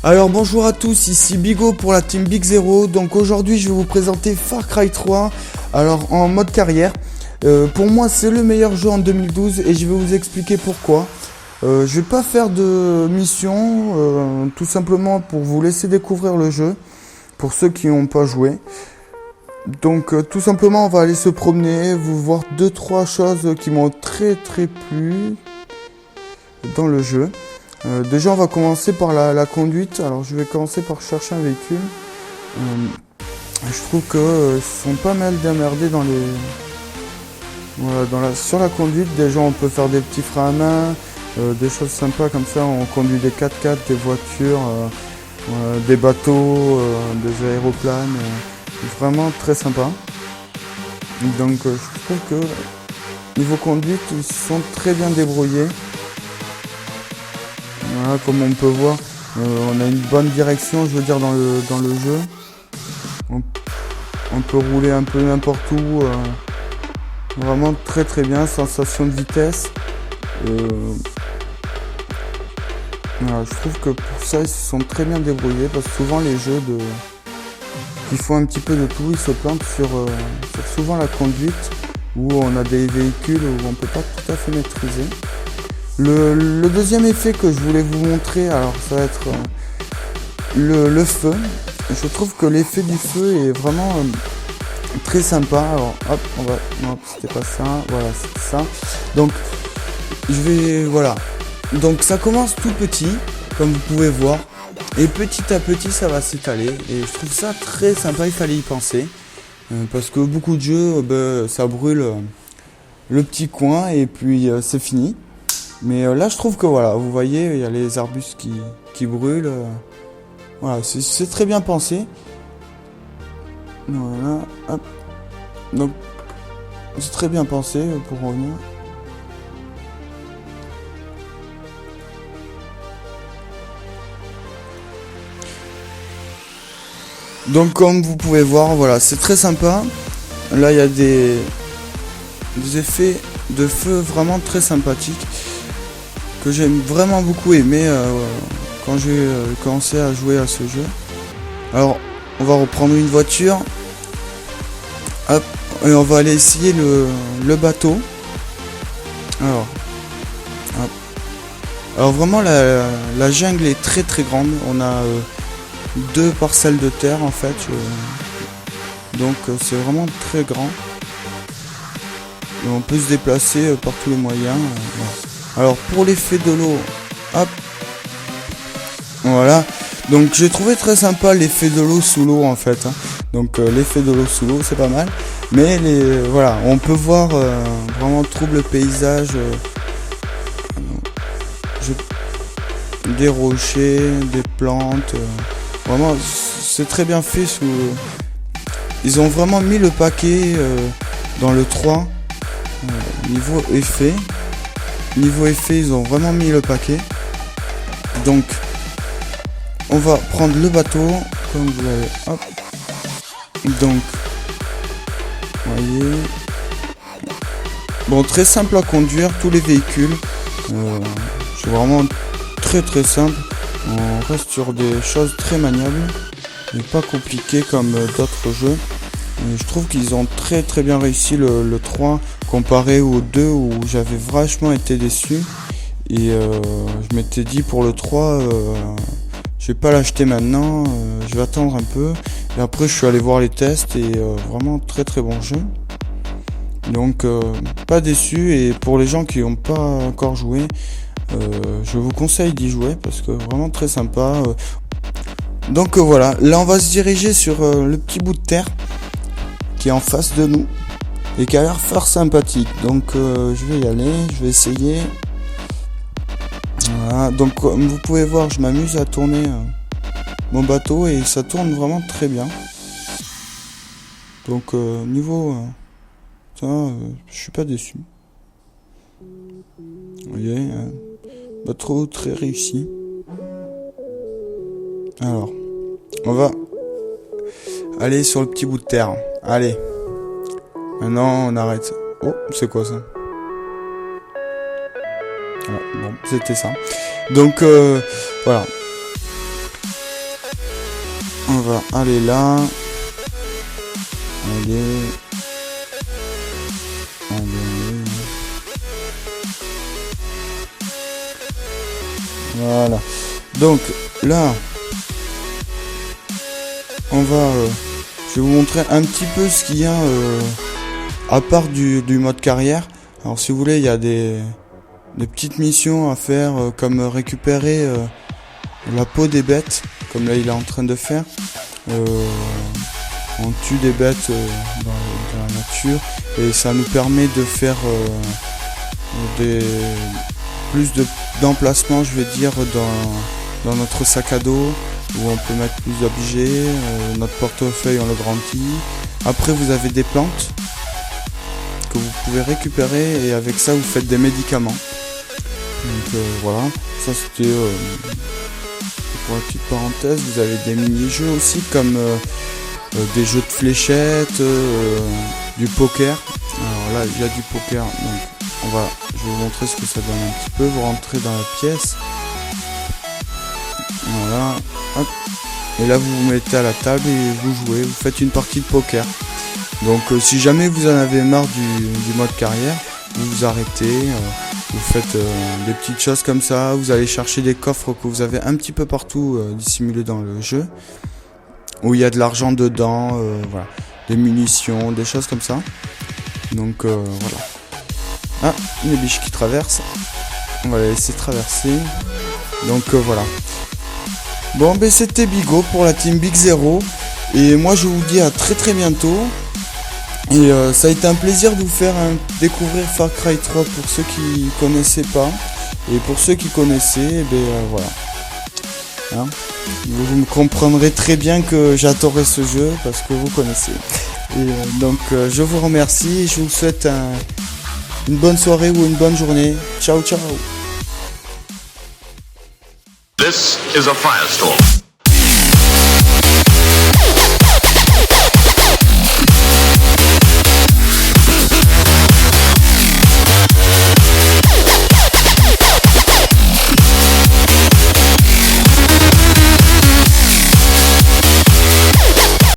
Alors bonjour à tous, ici Bigo pour la team Big Zero. Donc aujourd'hui je vais vous présenter Far Cry 3, alors en mode carrière. Pour moi c'est le meilleur jeu en 2012 et je vais vous expliquer pourquoi. Je vais pas faire de mission, tout simplement pour vous laisser découvrir le jeu, pour ceux qui n'ont pas joué. Donc tout simplement on va aller se promener, vous voir 2-3 choses qui m'ont très plu dans le jeu. Déjà on va commencer par la conduite. Alors je vais commencer par chercher un véhicule. Je trouve que ils sont pas mal démerdés dans les... Voilà, sur la conduite. Déjà on peut faire des petits freins à main, des choses sympas comme ça. On conduit des 4x4, des voitures, des bateaux, des aéroplanes. Vraiment très sympa. Donc je trouve que niveau conduite ils sont très bien débrouillés. Voilà, comme on peut voir, on a une bonne direction, je veux dire, dans le jeu. On peut rouler un peu n'importe où. Vraiment très bien, sensation de vitesse. Voilà, je trouve que pour ça, ils se sont très bien débrouillés, parce que souvent les jeux qui font un petit peu de tout, ils se plantent sur souvent la conduite, où on a des véhicules où on peut pas tout à fait maîtriser. Le deuxième effet que je voulais vous montrer, alors ça va être le feu. Je trouve que l'effet du feu est vraiment très sympa. Alors hop, non, c'était pas ça, voilà, c'est ça. Donc voilà. Donc ça commence tout petit, comme vous pouvez voir, et petit à petit ça va s'étaler. Et je trouve ça très sympa, il fallait y penser. Parce que beaucoup de jeux, ça brûle le petit coin et puis c'est fini. Mais là je trouve que voilà, vous voyez, il y a les arbustes qui brûlent. Voilà, c'est très bien pensé. Voilà, hop. Donc c'est très bien pensé pour revenir. Donc comme vous pouvez voir, voilà, c'est très sympa. Là il y a des effets de feu vraiment très sympathiques, que j'ai vraiment beaucoup aimé quand j'ai commencé à jouer à ce jeu. Alors on va reprendre une voiture, hop, et on va aller essayer le bateau. Alors vraiment la jungle est très grande. On a 2 parcelles de terre en fait, donc c'est vraiment très grand et on peut se déplacer par tous les moyens. Voilà. Alors pour l'effet de l'eau, hop, voilà, donc j'ai trouvé très sympa l'effet de l'eau sous l'eau en fait, hein. Donc l'effet de l'eau sous l'eau c'est pas mal, mais voilà, on peut voir vraiment tout le paysage, des rochers, des plantes, vraiment c'est très bien fait. Ils ont vraiment mis le paquet dans le 3. Niveau effet, ils ont vraiment mis le paquet. Donc on va prendre le bateau comme vous l'avez, hop. Donc voyez, bon, très simple à conduire, tous les véhicules, c'est vraiment très simple. On reste sur des choses très maniables et pas compliquées comme d'autres jeux. Et je trouve qu'ils ont très bien réussi le 3 comparé au 2 où j'avais vachement été déçu. Et je m'étais dit pour le 3, je vais pas l'acheter maintenant, je vais attendre un peu. Et après je suis allé voir les tests et vraiment très bon jeu. Donc pas déçu, et pour les gens qui n'ont pas encore joué, je vous conseille d'y jouer parce que vraiment très sympa. Donc voilà, là on va se diriger sur le petit bout de terre qui est en face de nous et qui a l'air fort sympathique. Donc je vais y aller, je vais essayer. Voilà, donc comme vous pouvez voir, je m'amuse à tourner mon bateau et ça tourne vraiment très bien. Donc niveau ça, je suis pas déçu. Vous voyez, bateau très réussi. Alors on va aller sur le petit bout de terre. Allez, maintenant on arrête. Oh, c'est quoi ça? Voilà, bon, c'était ça. Donc voilà. On va aller là. Allez. Voilà. Donc là, on va... je vais vous montrer un petit peu ce qu'il y a à part du mode carrière. Alors si vous voulez, il y a des petites missions à faire comme récupérer la peau des bêtes, comme là il est en train de faire. On tue des bêtes dans la nature et ça nous permet de faire plus d'emplacement, je vais dire, dans notre sac à dos, où on peut mettre plus d'objets. Notre portefeuille on le grandit. Après vous avez des plantes que vous pouvez récupérer et avec ça vous faites des médicaments. Donc voilà, ça c'était pour la petite parenthèse. Vous avez des mini-jeux aussi comme des jeux de fléchettes, du poker. Alors là il y a du poker, donc je vais vous montrer ce que ça donne un petit peu. Vous rentrez dans la pièce, voilà, hop. Et là vous vous mettez à la table et vous jouez, vous faites une partie de poker. Donc si jamais vous en avez marre du mode carrière, vous vous arrêtez, vous faites des petites choses comme ça, vous allez chercher des coffres que vous avez un petit peu partout dissimulés dans le jeu, où il y a de l'argent dedans, voilà, des munitions, des choses comme ça. Donc voilà. Ah, une biche qui traverse. On va la laisser traverser. Donc voilà. Bon ben c'était Bigo pour la Team Big Zero. Et moi je vous dis à très bientôt. Et ça a été un plaisir de vous faire découvrir Far Cry 3 pour ceux qui connaissaient pas. Et pour ceux qui connaissaient, voilà. Hein, vous me comprendrez très bien que j'adorais ce jeu parce que vous connaissez. Et donc je vous remercie et je vous souhaite une bonne soirée ou une bonne journée. Ciao ciao. This is a firestorm.